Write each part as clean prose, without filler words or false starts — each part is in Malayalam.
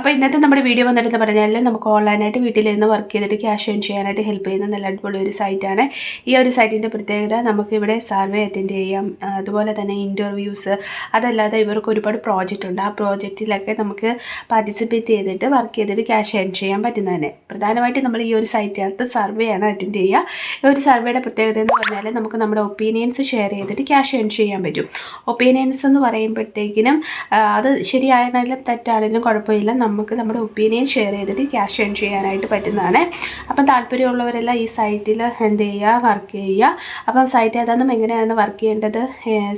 അപ്പോൾ ഇന്നത്തെ നമ്മുടെ വീഡിയോ വന്നിട്ട് പറഞ്ഞാൽ നമുക്ക് ഓൺലൈനായിട്ട് വീട്ടിലിരുന്ന് വർക്ക് ചെയ്തിട്ട് ക്യാഷ് ഏൺ ചെയ്യാനായിട്ട് ഹെൽപ്പ് ചെയ്യുന്ന നല്ല അടിപൊളി ഒരു സൈറ്റാണ്. ഈ ഒരു സൈറ്റിൻ്റെ പ്രത്യേകത നമുക്കിവിടെ സർവേ അറ്റൻഡ് ചെയ്യാം, അതുപോലെ തന്നെ ഇൻ്റർവ്യൂസ്, അതല്ലാതെ ഇവർക്ക് ഒരുപാട് പ്രോജക്റ്റ് ഉണ്ട്. ആ പ്രോജക്റ്റിലൊക്കെ നമുക്ക് പാർട്ടിസിപ്പേറ്റ് ചെയ്തിട്ട് വർക്ക് ചെയ്തിട്ട് ക്യാഷ് ഏൺ ചെയ്യാൻ പറ്റുന്നതന്നെ. പ്രധാനമായിട്ടും നമ്മൾ ഈ ഒരു സൈറ്റിനകത്ത് സർവേ ആണ് അറ്റൻഡ് ചെയ്യുക. ഈ ഒരു സർവേയുടെ പ്രത്യേകത എന്ന് പറഞ്ഞാൽ നമുക്ക് നമ്മുടെ ഒപ്പീനിയൻസ് ഷെയർ ചെയ്തിട്ട് ക്യാഷ് ഏൺ ചെയ്യാൻ പറ്റും. ഒപ്പീനിയൻസ് എന്ന് പറയുമ്പോഴത്തേക്കിനും അത് ശരിയായാലും തെറ്റാണെങ്കിലും കുഴപ്പമില്ല, നമുക്ക് നമ്മുടെ ഒപ്പീനിയൻ ഷെയർ ചെയ്തിട്ട് ക്യാഷ് ഏൺ ചെയ്യാനായിട്ട് പറ്റുന്നതാണ്. അപ്പം താല്പര്യമുള്ളവരെല്ലാം ഈ സൈറ്റിൽ എന്ത് ചെയ്യുക, വർക്ക് ചെയ്യുക. അപ്പം സൈറ്റ് ഏതാണെന്നും എങ്ങനെയാണ് വർക്ക് ചെയ്യേണ്ടത്,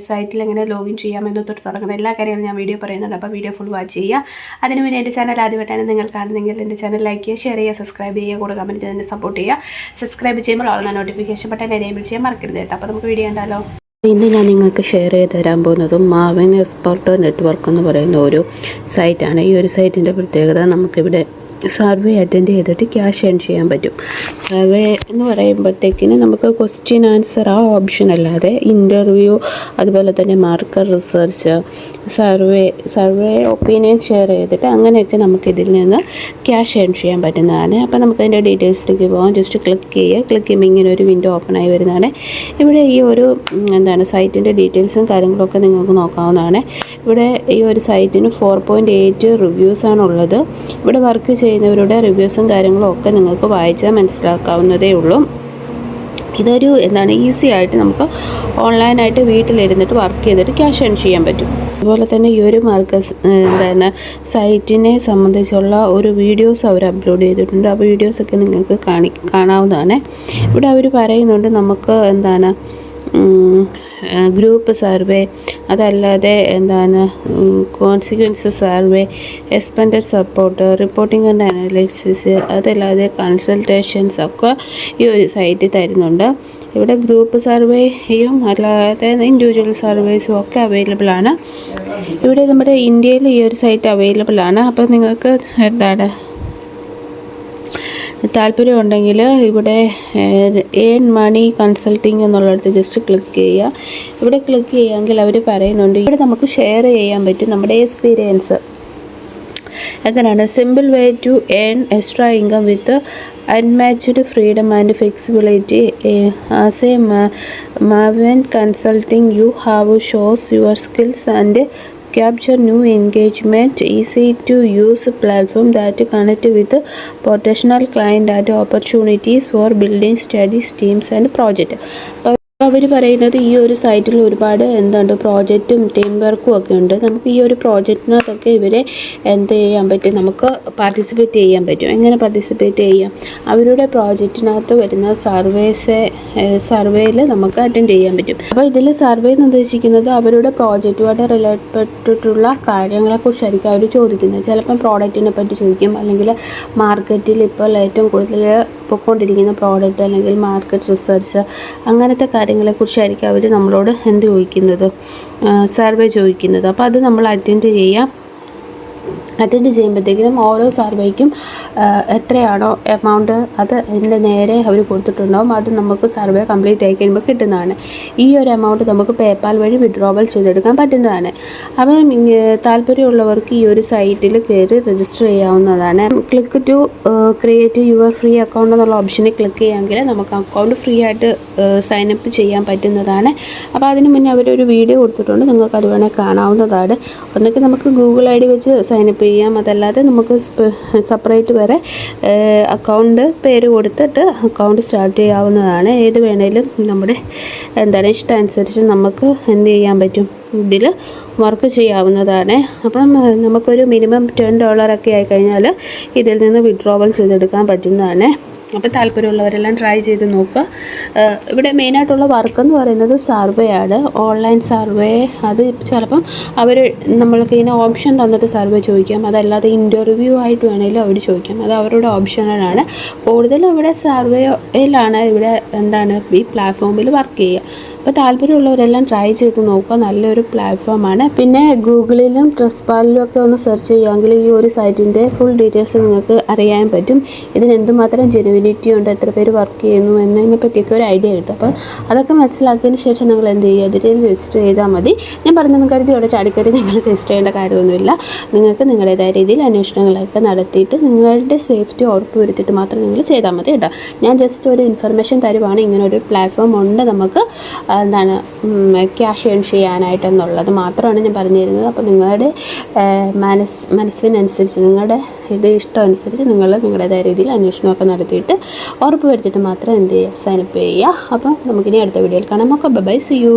സൈറ്റിൽ എങ്ങനെ ലോഗിൻ ചെയ്യാമെന്ന് തൊട്ട് തുടങ്ങുന്ന എല്ലാ കാര്യങ്ങളും ഞാൻ വീഡിയോ പറയുന്നുണ്ട്. അപ്പോൾ വീഡിയോ ഫുൾ വാച്ച് ചെയ്യുക. അതിന് മുന്നേ എൻ്റെ ചാനൽ ആദ്യമായിട്ടാണ് നിങ്ങൾ കാണുന്നതെങ്കിൽ എൻ്റെ ചാനൽ ലൈക്ക് ചെയ്യുക, ഷെയർ ചെയ്യുക, സബ്സ്ക്രൈബ് ചെയ്യുക, കൂടെ കമൻറ്റ് തന്നെ സപ്പോർട്ട് ചെയ്യുക. സബ്സ്ക്രൈബ് ചെയ്യുമ്പോൾ ആളുന്ന നോട്ടിഫിക്കേഷൻ ബട്ടൺ എനേബിൾ ചെയ്യാൻ മറക്കരുത് കേട്ടോ. അപ്പോൾ നമുക്ക് വീഡിയോ ഉണ്ടല്ലോ. ഇന്ന് ഞാൻ നിങ്ങൾക്ക് ഷെയർ ചെയ്ത് തരാൻ പോകുന്നതും മാവിൻ എക്സ്പെർട്ട് നെറ്റ്വർക്ക് എന്ന് പറയുന്ന ഒരു സൈറ്റാണ്. ഈ ഒരു സൈറ്റിൻ്റെ പ്രത്യേകത നമുക്കിവിടെ സർവേ അറ്റൻഡ് ചെയ്തിട്ട് ക്യാഷ് ഏൺ ചെയ്യാൻ പറ്റും. സർവേ എന്ന് പറയുമ്പോഴത്തേക്കിന് നമുക്ക് ക്വസ്റ്റ്യൻ ആൻസർ ആ ഓപ്ഷൻ അല്ലാതെ ഇൻ്റർവ്യൂ, അതുപോലെ തന്നെ marker research, survey opinion share ചെയ്തിട്ട് അങ്ങനെയൊക്കെ നമുക്ക് ഇതിൽ നിന്ന് ക്യാഷ് ഏൺ ചെയ്യാൻ പറ്റുന്നതാണ്. അപ്പോൾ നമുക്കതിൻ്റെ ഡീറ്റെയിൽസിലേക്ക് പോകാം. ജസ്റ്റ് ക്ലിക്ക് ചെയ്യുക. ക്ലിക്ക് ചെയ്യുമ്പോൾ ഇങ്ങനെ ഒരു വിൻഡോ ഓപ്പൺ ആയി വരുന്നതാണ്. ഇവിടെ ഈ ഒരു സൈറ്റിൻ്റെ ഡീറ്റെയിൽസും കാര്യങ്ങളൊക്കെ നിങ്ങൾക്ക് നോക്കാവുന്നതാണ്. ഇവിടെ ഈ ഒരു സൈറ്റിന് 4.8 റിവ്യൂസാണുള്ളത്. ഇവിടെ വർക്ക് ചെയ്യുന്നവരുടെ റിവ്യൂസും കാര്യങ്ങളും ഒക്കെ നിങ്ങൾക്ക് വായിച്ചാൽ മനസ്സിലാക്കാവുന്നതേ ഉള്ളൂ. ഇതൊരു ഈസി ആയിട്ട് നമുക്ക് ഓൺലൈനായിട്ട് വീട്ടിലിരുന്നിട്ട് വർക്ക് ചെയ്തിട്ട് ക്യാഷ് ഏൺ ചെയ്യാൻ പറ്റും. അതുപോലെ തന്നെ ഈ ഒരു സൈറ്റിനെ സംബന്ധിച്ചുള്ള ഒരു വീഡിയോസ് അവർ അപ്ലോഡ് ചെയ്തിട്ടുണ്ട്. ആ വീഡിയോസൊക്കെ നിങ്ങൾക്ക് കാണാവുന്നതാണ്. ഇവിടെ അവർ പറയുന്നുണ്ട് നമുക്ക് ഗ്രൂപ്പ് സർവേ, അതല്ലാതെ consequence survey, expended support, reporting and analysis, അതല്ലാതെ കൺസൾട്ടേഷൻസ് ഒക്കെ ഈ ഒരു സൈറ്റിൽ തരുന്നുണ്ട്. ഇവിടെ ഗ്രൂപ്പ് സർവേയും അല്ലാതെ ഇൻഡിവിജ്വൽ സർവേസും ഒക്കെ അവൈലബിൾ ആണ്. ഇവിടെ നമ്മുടെ ഇന്ത്യയിൽ ഈ ഒരു സൈറ്റ് അവൈലബിൾ ആണ്. അപ്പോൾ നിങ്ങൾക്ക് താല്പര്യമുണ്ടെങ്കിൽ ഇവിടെ ഏൺ മണി കൺസൾട്ടിങ് എന്നുള്ളിടത്ത് ജസ്റ്റ് ക്ലിക്ക് ചെയ്യുക. ഇവിടെ ക്ലിക്ക് ചെയ്യുമെങ്കിൽ അവർ പറയുന്നുണ്ട് ഇവിടെ നമുക്ക് ഷെയർ ചെയ്യാൻ പറ്റും നമ്മുടെ എക്സ്പീരിയൻസ് എങ്ങനെയാണ്. Simple way to earn extra income with unmatched freedom and flexibility. As a Maven consulting, you have shows your skills and capture new engagement. Easy to use platform that connect with potential client and opportunities for building studies, teams and project. അവർ പറയുന്നത് ഈ ഒരു സൈറ്റിൽ ഒരുപാട് പ്രോജക്റ്റും ടീം വർക്കും ഒക്കെ ഉണ്ട്. നമുക്ക് ഈ ഒരു പ്രോജക്റ്റിനകത്തൊക്കെ ഇവരെ എന്ത് ചെയ്യാൻ പറ്റും, നമുക്ക് പാർട്ടിസിപ്പേറ്റ് ചെയ്യാൻ പറ്റും. എങ്ങനെ പാർട്ടിസിപ്പേറ്റ് ചെയ്യാം, അവരുടെ പ്രോജക്റ്റിനകത്ത് വരുന്ന സർവേയിൽ നമുക്ക് അറ്റൻഡ് ചെയ്യാൻ പറ്റും. അപ്പോൾ ഇതിൽ സർവേ എന്ന് ഉദ്ദേശിക്കുന്നത് അവരുടെ പ്രോജക്റ്റുമായിട്ട് റിലേറ്റഡായിട്ടുള്ള കാര്യങ്ങളെക്കുറിച്ചായിരിക്കും അവർ ചോദിക്കുന്നത്. ചിലപ്പം പ്രോഡക്റ്റിനെ പറ്റി ചോദിക്കും, അല്ലെങ്കിൽ മാർക്കറ്റിൽ ഇപ്പോൾ ഏറ്റവും കൂടുതൽ പൊയ്ക്കൊണ്ടിരിക്കുന്ന പ്രോഡക്റ്റ്, അല്ലെങ്കിൽ മാർക്കറ്റ് റിസർച്ച്, അങ്ങനത്തെ കാര്യങ്ങളെക്കുറിച്ചായിരിക്കും അവർ നമ്മളോട് സർവേ ചോദിക്കുന്നത്. അപ്പോൾ അത് നമ്മൾ അറ്റൻഡ് ചെയ്യുമ്പോഴത്തേക്കും ഓരോ സർവേക്കും എത്രയാണോ എമൗണ്ട് അത് അതിൻ്റെ നേരെ അവർ കൊടുത്തിട്ടുണ്ടാവും. അത് നമുക്ക് സർവേ കംപ്ലീറ്റ് ആയി കഴിയുമ്പോൾ കിട്ടുന്നതാണ്. ഈ ഒരു എമൗണ്ട് നമുക്ക് പേപ്പാൽ വഴി വിഡ്രോവൽ ചെയ്തെടുക്കാൻ പറ്റുന്നതാണ്. അപ്പം താല്പര്യമുള്ളവർക്ക് ഈ ഒരു സൈറ്റിൽ കയറി രജിസ്റ്റർ ചെയ്യാവുന്നതാണ്. Click to create your free account എന്നുള്ള ഓപ്ഷനിൽ ക്ലിക്ക് ചെയ്യാമെങ്കിൽ നമുക്ക് അക്കൗണ്ട് ഫ്രീ ആയിട്ട് സൈനപ്പ് ചെയ്യാൻ പറ്റുന്നതാണ്. അപ്പോൾ അതിന് മുന്നേ അവരൊരു വീഡിയോ കൊടുത്തിട്ടുണ്ട്, നിങ്ങൾക്ക് അത് വേണേൽ കാണാവുന്നതാണ്. ഒന്നൊക്കെ നമുക്ക് ഗൂഗിൾ ID വെച്ച് സൈനപ്പ് ചെയ്യാം, അതല്ലാതെ നമുക്ക് സെപ്പറേറ്റ് വരെ അക്കൗണ്ട് പേര് കൊടുത്തിട്ട് അക്കൗണ്ട് സ്റ്റാർട്ട് ചെയ്യാവുന്നതാണ്. ഏത് വേണേലും നമ്മുടെ ഇഷ്ടമനുസരിച്ച് നമുക്ക് എന്ത് ചെയ്യാൻ പറ്റും, ഇതിൽ വർക്ക് ചെയ്യാവുന്നതാണ്. അപ്പം നമുക്കൊരു മിനിമം $10 ഒക്കെ ആയിക്കഴിഞ്ഞാൽ ഇതിൽ നിന്ന് വിഡ്രോവൽ ചെയ്തെടുക്കാൻ പറ്റുന്നതാണ്. അപ്പോൾ താല്പര്യമുള്ളവരെല്ലാം ട്രൈ ചെയ്ത് നോക്കുക. ഇവിടെ മെയിനായിട്ടുള്ള വർക്ക് എന്ന് പറയുന്നത് സർവേ ആണ്, ഓൺലൈൻ സർവേ. അത് ചിലപ്പം അവർ നമ്മൾക്ക് ഇതിന് ഓപ്ഷൻ തന്നിട്ട് സർവേ ചോദിക്കാം, അതല്ലാതെ ഇൻ്റർവ്യൂ ആയിട്ട് വേണമെങ്കിലും അവർ ചോദിക്കാം. അത് അവരുടെ ഓപ്ഷനാണ്. കൂടുതലും ഇവിടെ സർവേയിലാണ് ഇവിടെ ഈ പ്ലാറ്റ്ഫോമിൽ വർക്ക് ചെയ്യുക. അപ്പോൾ താല്പര്യമുള്ളവരെല്ലാം ട്രൈ ചെയ്ത് നോക്കുക. നല്ലൊരു പ്ലാറ്റ്ഫോമാണ്. പിന്നെ ഗൂഗിളിലും ട്രസ്റ്റ്പാഡിലും ഒക്കെ ഒന്ന് സെർച്ച് ചെയ്യുകയാണെങ്കിൽ ഈ ഒരു സൈറ്റിൻ്റെ ഫുൾ ഡീറ്റെയിൽസ് നിങ്ങൾക്ക് അറിയാൻ പറ്റും. ഇതിന് എന്തുമാത്രം ജെനുവിനിറ്റി ഉണ്ട്, എത്ര പേര് വർക്ക് ചെയ്യുന്നു എന്നതിനെ പറ്റിയൊക്കെ ഒരു ഐഡിയ കിട്ടും. അപ്പോൾ അതൊക്കെ മനസ്സിലാക്കിയതിന് ശേഷം നിങ്ങൾ എന്ത് ചെയ്യുക, അതിൽ രജിസ്റ്റർ ചെയ്താൽ മതി. ഞാൻ പറഞ്ഞതെന്ന് കരുതി അവിടെ ചാടിക്കറി നിങ്ങൾ രജിസ്റ്റർ ചെയ്യേണ്ട കാര്യമൊന്നുമില്ല. നിങ്ങൾക്ക് നിങ്ങളുടേതായ രീതിയിൽ അന്വേഷണങ്ങളൊക്കെ നടത്തിയിട്ട് നിങ്ങളുടെ സേഫ്റ്റി ഉറപ്പ് വരുത്തിയിട്ട് മാത്രം നിങ്ങൾ ചെയ്താൽ മതി കേട്ടോ. ഞാൻ ജസ്റ്റ് ഒരു ഇൻഫർമേഷൻ തരുവാണ്, ഇങ്ങനെ ഒരു പ്ലാറ്റ്ഫോം ഉണ്ട് നമുക്ക് ക്യാഷ് ഏൺ ചെയ്യാനായിട്ടെന്നുള്ളത് മാത്രമാണ് ഞാൻ പറഞ്ഞു തരുന്നത്. അപ്പോൾ നിങ്ങളുടെ മനസ്സിനനുസരിച്ച്, നിങ്ങളുടെ ഇഷ്ടം അനുസരിച്ച് നിങ്ങൾ നിങ്ങളുടേതായ രീതിയിൽ അന്വേഷണമൊക്കെ നടത്തിയിട്ട് ഉറപ്പ് വരുത്തിയിട്ട് മാത്രം എന്ത് ചെയ്യുക, സൈനപ്പ് ചെയ്യുക. അപ്പോൾ നമുക്കിനി അടുത്ത വീഡിയോയിൽ കാണാം. Okay, bye, see U.